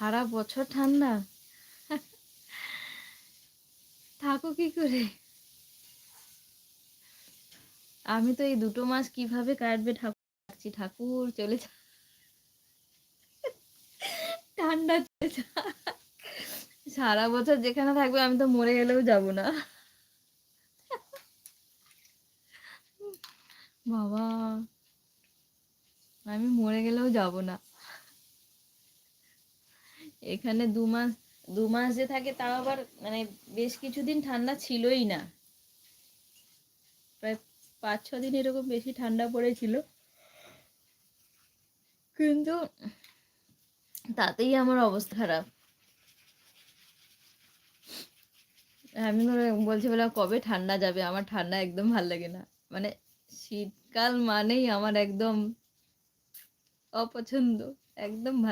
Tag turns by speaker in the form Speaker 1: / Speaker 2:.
Speaker 1: সারা বছর ঠান্ডা, থাকো কি করে? আমি তো এই 2 মাস কিভাবে কাটবে ঠাকুর ডাকছি, ঠাকুর চলে যা, ঠান্ডা চলে যা। সারা বছর যেখানে থাকবে আমি তো মরে গেলেও যাব না। বাবা, আমি মরে গেলেও যাব না। এখানে 2 মাস, 2 মাস যে থাকে তাও আবার মানে বেশ কিছুদিন ঠান্ডা ছিলই না, প্রায় 5-6 দিন এরকম বেশি ঠান্ডা পড়েছিল, কিন্তু তাতেই আমার অবস্থা খারাপ। আমি বলছি বলে কবে ঠান্ডা যাবে, আমার ঠান্ডা একদম ভাল লাগে না, মানে শীতকাল মানেই আমার একদম অপছন্দ, একদম ভালো